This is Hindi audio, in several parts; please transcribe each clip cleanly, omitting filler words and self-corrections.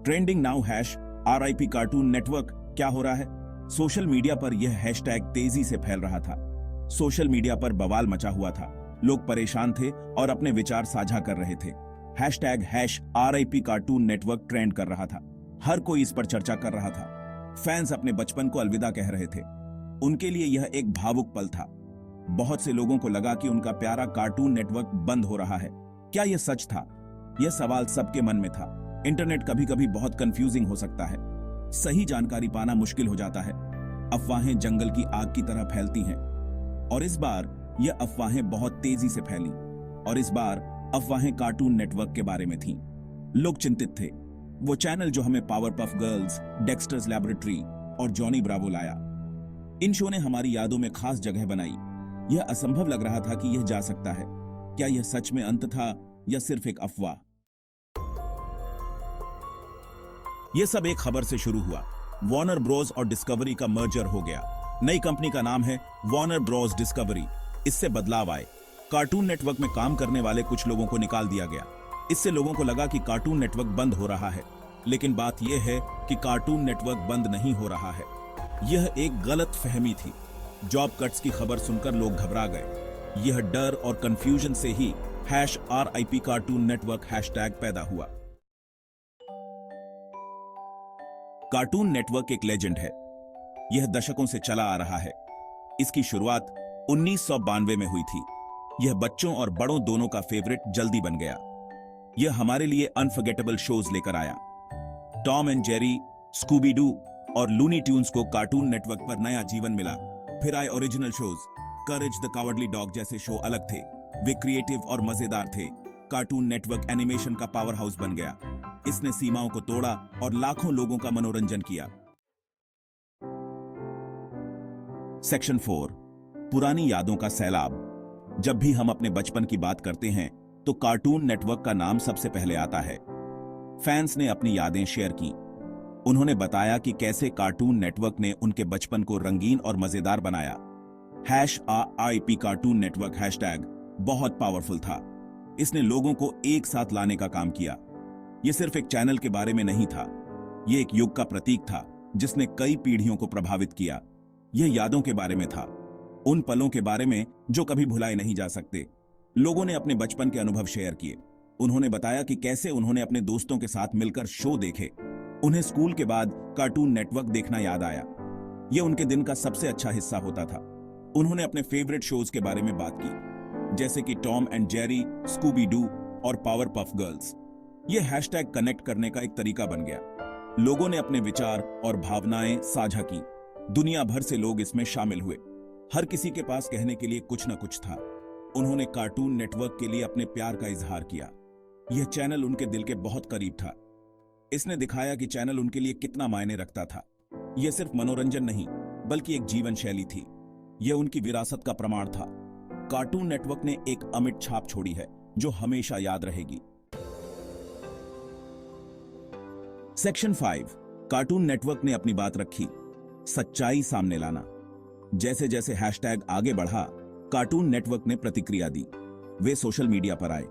Trending now hash RIP cartoon network. क्या हो रहा है? सोशल मीडिया पर यह हैशटैग तेजी से फैल रहा था। सोशल मीडिया पर बवाल मचा हुआ था। लोग परेशान थे और अपने विचार साझा कर रहे थे। Hashtag RIP cartoon network trend कर रहा था। हर कोई इस पर चर्चा कर रहा था। फैंस अपने बचपन को अलविदा कह रहे थे। उनके लिए यह एक भावुक पल था। बहुत से लोगों को लगा कि उनका प्यारा कार्टून नेटवर्क बंद हो रहा है। क्या यह सच था? यह सवाल सबके मन में था। इंटरनेट कभी-कभी बहुत कंफ्यूजिंग हो सकता है। सही जानकारी पाना मुश्किल हो जाता है। अफवाहें जंगल की आग की तरह फैलती हैं। और इस बार यह अफवाहें बहुत तेजी से फैली। और इस बार अफवाहें कार्टून नेटवर्क के बारे में थीं। लोग चिंतित थे। वो चैनल जो हमें power puff girls, Dexters laboratory और जॉनी ब्रावो लाया, इन शो ने हमारी यादों में खास जगह बनाई। यह असंभव लग रहा था कि यह जा सकता है। क्या यह सच में अंत था या सिर्फ एक अफवाह? यह सब एक खबर से शुरू हुआ। वार्नर ब्रोस और डिस्कवरी का मर्जर हो गया। नई कंपनी का नाम है वार्नर ब्रोस डिस्कवरी। इससे बदलाव आए। कार्टून नेटवर्क में काम करने वाले कुछ लोगों को निकाल दिया गया। इससे लोगों को लगा कि कार्टून नेटवर्क बंद हो रहा है। लेकिन बात यह है कि कार्टून नेटवर्क बंद नहीं हो रहा है। यह एक गलत फहमी थी। जॉब कट्स की खबर सुनकर लोग घबरा गए। यह डर और कंफ्यूजन से ही RIP कार्टून नेटवर्क हैशटैग पैदा हुआ। कार्टून नेटवर्क एक लेजेंड है। यह दशकों से चला आ रहा है। इसकी शुरुआत 1992 में हुई थी। यह बच्चों और बड़ों दोनों का फेवरेट जल्दी बन गया। यह हमारे लिए अनफॉरगेटेबल शोज लेकर आया। Tom and Jerry, Scooby Doo और लूनी ट्यून्स को कार्टून नेटवर्क पर नया जीवन मिला। फिर आए original shows. Courage the cowardly dog जैसे शो अलग थे। वे क्रिएटिव और मजेदार थे। कार्टून नेटवर्क एनिमेशन का पावर हाउस बन गया। इसने सीमाओं को तोड़ा और लाखों लोगों का मनोरंजन किया। सेक्शन 4, पुरानी यादों का सैलाब। जब भी हम अपने बचपन की बात करते हैं तो कार्टून नेटवर्क का नाम सबसे पहले आता है। फैंस ने अपनी यादें शेयर की। उन्होंने बताया कि कैसे कार्टून नेटवर्क ने उनके बचपन को रंगीन और मजेदार बनाया। RIP कार्टून नेटवर्क हैशटैग बहुत पावरफुल था। इसने लोगों को एक साथ लाने का काम किया। यह सिर्फ एक चैनल के बारे में नहीं था। यह एक युग का प्रतीक था जिसने कई पीढ़ियों को प्रभावित किया। यह यादों के बारे में था, उन पलों के बारे में जो कभी भुलाए नहीं जा सकते। लोगों ने अपने बचपन के अनुभव शेयर किए। उन्होंने बताया कि कैसे उन्होंने अपने दोस्तों के साथ मिलकर शो देखे। उन्हें स्कूल के बाद कार्टून नेटवर्क देखना याद आया। यह उनके दिन का सबसे अच्छा हिस्सा होता था। उन्होंने अपने फेवरेट शोज के बारे में बात की, जैसे कि Tom and Jerry, Scooby Doo और पावर पफ गर्ल्स। यह हैशटैग कनेक्ट करने का एक तरीका बन गया। लोगों ने अपने विचार और भावनाएं साझा की। दुनिया भर से लोग इसमें शामिल हुए। हर किसी के पास कहने के लिए कुछ न कुछ था। उन्होंने कार्टून नेटवर्क के लिए अपने प्यार का इजहार किया। यह चैनल उनके दिल के बहुत करीब था। इसने दिखाया कि चैनल उनके लिए कितना मायने रखता था। यह सिर्फ मनोरंजन नहीं, बल्कि एक जीवन शैली थी। यह उनकी विरासत का प्रमाण था। कार्टून नेटवर्क ने एक अमिट छाप छोड़ी है जो हमेशा याद रहेगी। सेक्शन 5, कार्टून नेटवर्क ने अपनी बात रखी। सच्चाई सामने लाना। जैसे जैसे हैशटैग आगे बढ़ा, कार्टून नेटवर्क ने प्रतिक्रिया दी। वे सोशल मीडिया पर आए।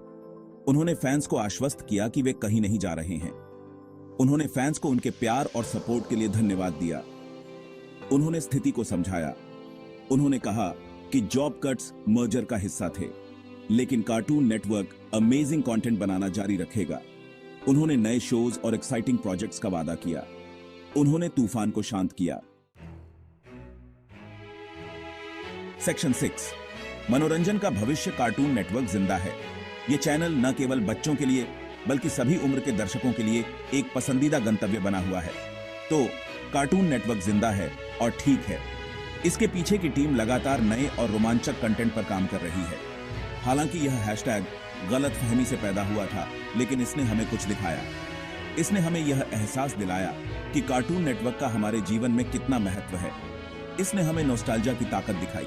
उन्होंने फैंस को आश्वस्त किया कि वे कहीं नहीं जा रहे हैं। उन्होंने फैंस को उनके प्यार और सपोर्ट के लिए धन्यवाद दिया। उन्होंने स्थिति को समझाया। उन्होंने कहा कि जॉब कट्स मर्जर का हिस्सा थे, लेकिन कार्टून नेटवर्क अमेजिंग कंटेंट बनाना जारी रखेगा। उन्होंने नए शोज और एक्साइटिंग प्रोजेक्ट्स का वादा किया। उन्होंने तूफान को शांत किया। सेक्शन 6, मनोरंजन का भविष्य। कार्टून नेटवर्क जिंदा है। यह चैनल न केवल बच्चों के लिए बल्कि सभी उम्र के दर्शकों के लिए एक पसंदीदा गंतव्य बना हुआ है। तो कार्टून नेटवर्क जिंदा है और ठीक है। इसके पीछे की टीम लगातार नए और रोमांचक कंटेंट पर काम कर रही है। हालांकि यह हैशटैग गलत फहमी से पैदा हुआ था, लेकिन इसने हमें कुछ दिखाया। इसने हमें यह एहसास दिलाया कि कार्टून नेटवर्क का हमारे जीवन में कितना महत्व है। इसने हमें नॉस्टैल्जिया की ताकत दिखाई।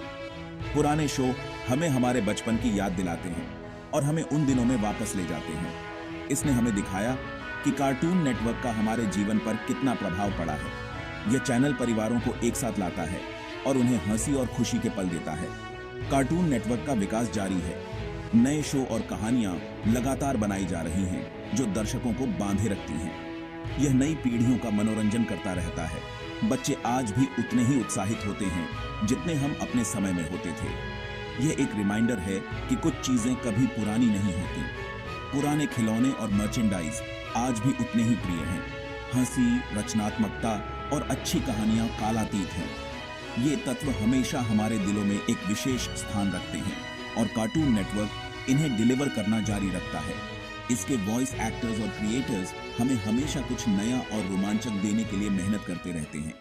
पुराने शो हमें हमारे बचपन की याद दिलाते हैं और हमें उन दिनों में वापस ले जाते हैं। इसने हमें दिखाया कि कार्टून नेटवर्क का हमारे जीवन पर कितना प्रभाव पड़ा है। यह चैनल परिवारों को एक साथ लाता है और उन्हें हंसी और खुशी के पल देता है। कार्टून नेटवर्क का विकास जारी है। नए शो और कहानियां लगातार बनाई जा रही हैं जो दर्शकों को बांधे रखती हैं। यह नई पीढ़ियों का मनोरंजन करता रहता है। बच्चे आज भी उतने ही उत्साहित होते हैं जितने हम अपने समय में होते थे। यह एक रिमाइंडर है कि कुछ चीजें कभी पुरानी नहीं होती। पुराने खिलौने और मर्चेंडाइज आज भी उतने ही प्रिय हैं। हंसी, रचनात्मकता और अच्छी कहानियां कालातीत हैं। ये तत्व हमेशा हमारे दिलों में एक विशेष स्थान रखते हैं और कार्टून नेटवर्क इन्हें डिलीवर करना जारी रखता है। इसके वॉइस एक्टर्स और क्रिएटर्स हमें हमेशा कुछ नया और रोमांचक देने के लिए मेहनत करते रहते हैं।